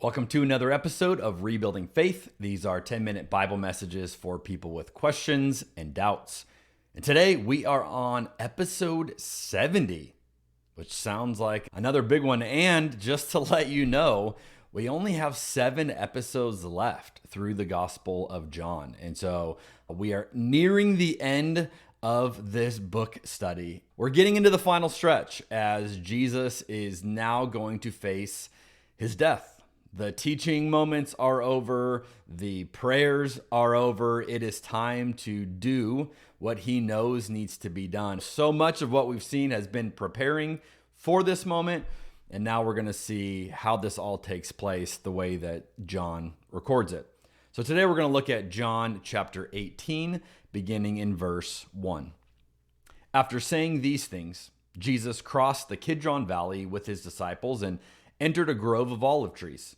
Welcome to another episode of Rebuilding Faith. These are 10-minute Bible messages for people with questions and doubts. And today we are on episode 70, which sounds like another big one. And just to let you know, we only have 7 episodes left through the Gospel of John. And so we are nearing the end of this book study. We're getting into the final stretch as Jesus is now going to face his death. The teaching moments are over. The prayers are over. It is time to do what he knows needs to be done. So much of what we've seen has been preparing for this moment. And now we're going to see how this all takes place the way that John records it. So today we're going to look at John chapter 18, beginning in verse 1. After saying these things, Jesus crossed the Kidron Valley with his disciples and entered a grove of olive trees.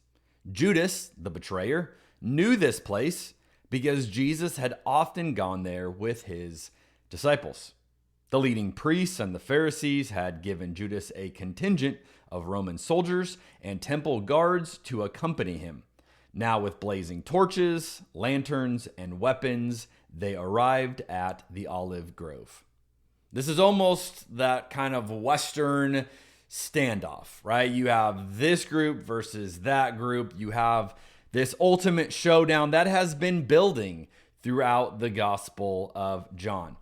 Judas, the betrayer, knew this place because Jesus had often gone there with his disciples. The leading priests and the Pharisees had given Judas a contingent of Roman soldiers and temple guards to accompany him. Now with blazing torches, lanterns, and weapons, they arrived at the olive grove. This is almost that kind of Western standoff, right? You have this group versus that group. You have this ultimate showdown that has been building throughout the Gospel of John.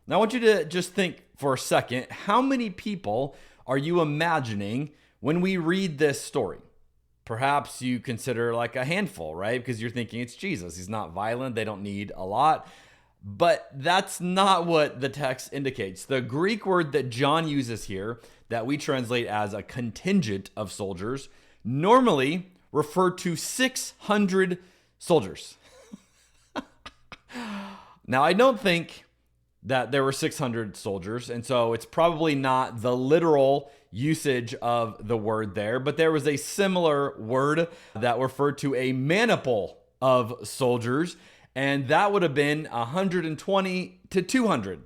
Now, I want you to just think for a second, how many people are you imagining when we read this story? Perhaps you consider like a handful, right? Because you're thinking it's Jesus. He's not violent. They don't need a lot. But that's not what the text indicates. The Greek word that John uses here, that we translate as a contingent of soldiers, normally refer to 600 soldiers. Now, I don't think that there were 600 soldiers, and so it's probably not the literal usage of the word there, but there was a similar word that referred to a maniple of soldiers, and that would have been 120 to 200.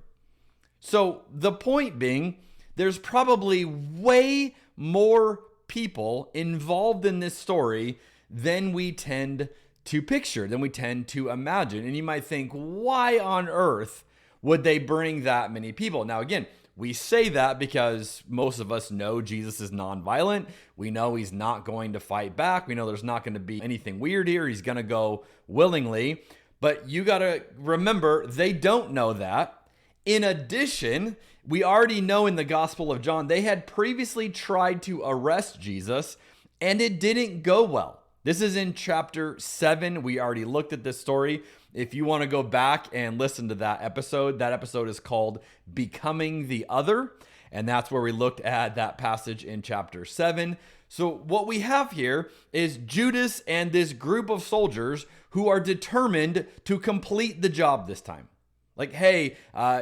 So the point being, there's probably way more people involved in this story than we tend to picture, than we tend to imagine. And you might think, why on earth would they bring that many people? Now, again, we say that because most of us know Jesus is nonviolent. We know he's not going to fight back. We know there's not going to be anything weird here. He's going to go willingly. But you got to remember, they don't know that. In addition, we already know in the Gospel of John, they had previously tried to arrest Jesus, and it didn't go well. This is in chapter 7. We already looked at this story. If you want to go back and listen to that episode is called Becoming the Other, and that's where we looked at that passage in chapter 7. So what we have here is Judas and this group of soldiers who are determined to complete the job this time. Like, hey,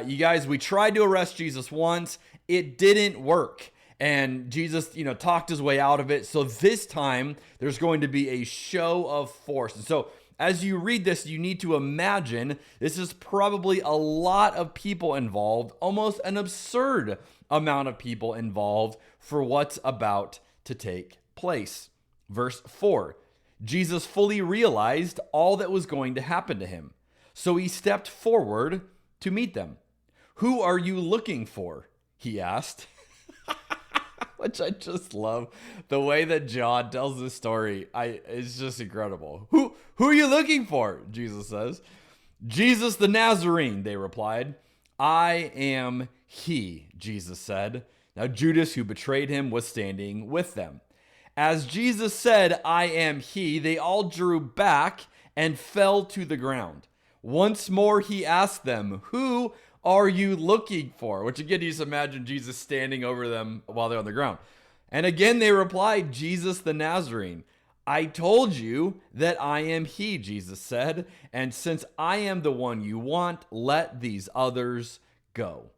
you guys, we tried to arrest Jesus once. It didn't work. And Jesus, talked his way out of it. So this time there's going to be a show of force. And so as you read this, you need to imagine this is probably a lot of people involved, almost an absurd amount of people involved for what's about to take place. Verse 4, Jesus fully realized all that was going to happen to him. So he stepped forward to meet them. "Who are you looking for?" he asked. Which I just love. The way that John tells this story, it's just incredible. Who are you looking for? Jesus says. "Jesus the Nazarene," they replied. "I am he," Jesus said. Now Judas, who betrayed him, was standing with them. As Jesus said, "I am he," they all drew back and fell to the ground. Once more he asked them, "Who are you looking for?" Which again, you just imagine Jesus standing over them while they're on the ground. And again they replied, "Jesus the Nazarene." "I told you that I am he," Jesus said. "And since I am the one you want, let these others go."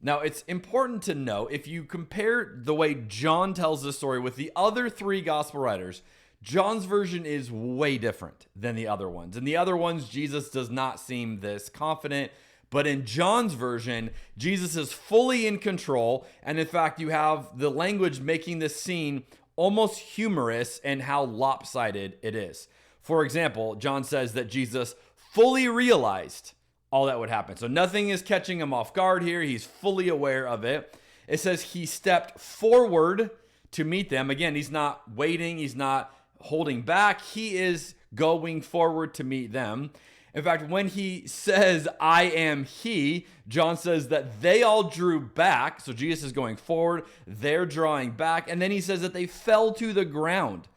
Now, it's important to know, if you compare the way John tells this story with the other 3 gospel writers, John's version is way different than the other ones. In the other ones, Jesus does not seem this confident. But in John's version, Jesus is fully in control. And in fact, you have the language making this scene almost humorous in how lopsided it is. For example, John says that Jesus fully realized all that would happen. So nothing is catching him off guard here. He's fully aware of it. It says he stepped forward to meet them. Again, he's not waiting. He's not holding back. He is going forward to meet them. In fact, when he says, I am he, John says that they all drew back. So Jesus is going forward. They're drawing back. And then he says that they fell to the ground,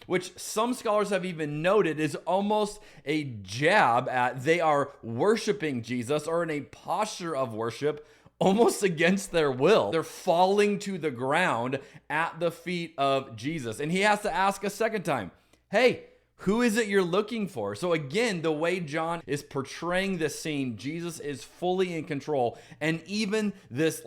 which some scholars have even noted is almost a jab at they are worshiping Jesus or in a posture of worship almost against their will. They're falling to the ground at the feet of Jesus. And he has to ask a second time, hey, who is it you're looking for? So again, the way John is portraying this scene, Jesus is fully in control. And even this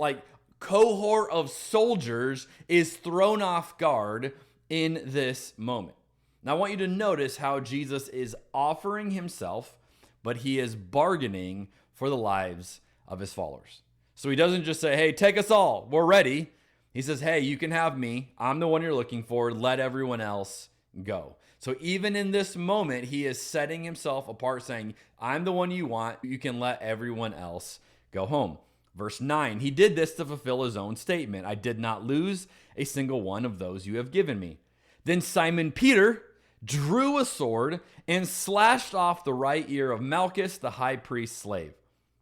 cohort of soldiers is thrown off guard in this moment. Now I want you to notice how Jesus is offering himself, but he is bargaining for the lives of his followers. So he doesn't just say, hey, take us all, we're ready. He says, hey, you can have me. I'm the one you're looking for. Let everyone else go. So even in this moment, he is setting himself apart, saying, I'm the one you want. You can let everyone else go home. Verse 9, he did this to fulfill his own statement. I did not lose a single one of those you have given me. Then Simon Peter drew a sword and slashed off the right ear of Malchus, the high priest's slave.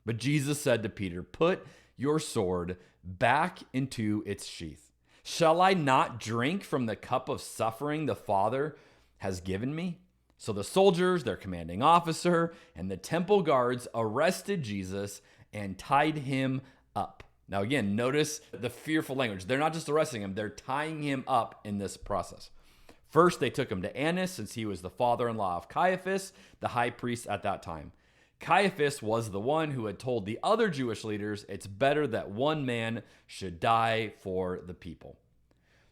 But Jesus said to Peter, put your sword back into its sheath. Shall I not drink from the cup of suffering the Father has given me? So the soldiers, their commanding officer, and the temple guards arrested Jesus and tied him up. Now again, notice the fearful language. They're not just arresting him, they're tying him up in this process. First, they took him to Annas, since he was the father-in-law of Caiaphas, the high priest at that time. Caiaphas was the one who had told the other Jewish leaders it's better that one man should die for the people.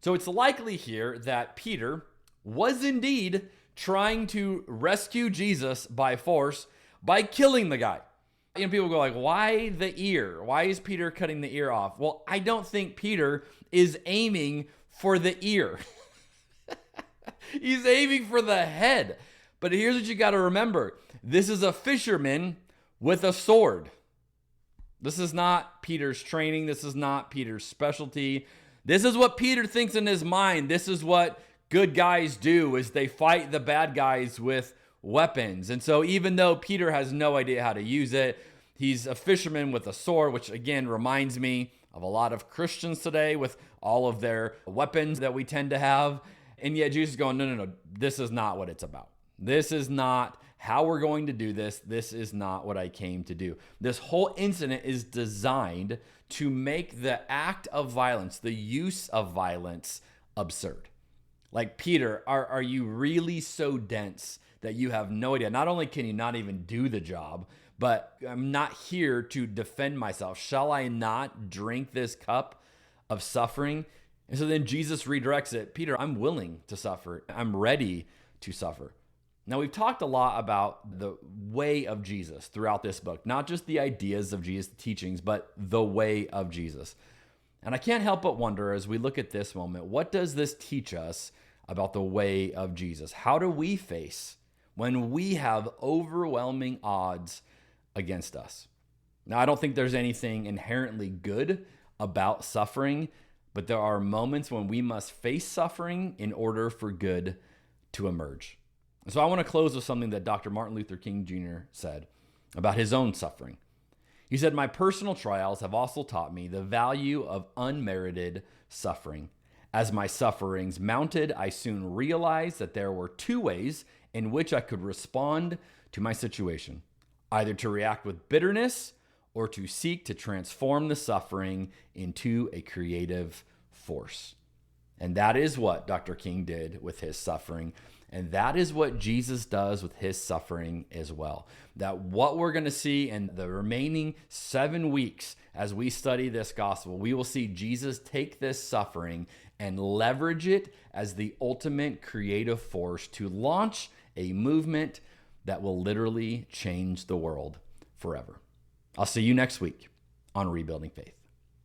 So it's likely here that Peter was indeed trying to rescue Jesus by force by killing the guy. People go why the ear? Why is Peter cutting the ear off? Well, I don't think Peter is aiming for the ear. He's aiming for the head. But here's what you got to remember. This is a fisherman with a sword. This is not Peter's training. This is not Peter's specialty. This is what Peter thinks in his mind. This is what good guys do, is they fight the bad guys with weapons. And so even though Peter has no idea how to use it, he's a fisherman with a sword, which again reminds me of a lot of Christians today with all of their weapons that we tend to have. And yet Jesus is going, no, this is not what it's about. This is not how we're going to do this. This is not what I came to do. This whole incident is designed to make the act of violence, the use of violence, absurd. Like, Peter, are you really so dense that you have no idea? Not only can you not even do the job, but I'm not here to defend myself. Shall I not drink this cup of suffering? And so then Jesus redirects it. Peter, I'm willing to suffer. I'm ready to suffer. Now, we've talked a lot about the way of Jesus throughout this book, not just the ideas of Jesus' teachings, but the way of Jesus. And I can't help but wonder, as we look at this moment, what does this teach us about the way of Jesus? How do we face when we have overwhelming odds against us? Now, I don't think there's anything inherently good about suffering, but there are moments when we must face suffering in order for good to emerge. So I want to close with something that Dr. Martin Luther King Jr. said about his own suffering. He said, "My personal trials have also taught me the value of unmerited suffering. As my sufferings mounted, I soon realized that there were two ways in which I could respond to my situation, either to react with bitterness or to seek to transform the suffering into a creative force." And that is what Dr. King did with his suffering. And that is what Jesus does with his suffering as well. That what we're going to see in the remaining 7 weeks as we study this gospel, we will see Jesus take this suffering and leverage it as the ultimate creative force to launch a movement that will literally change the world forever. I'll see you next week on Rebuilding Faith.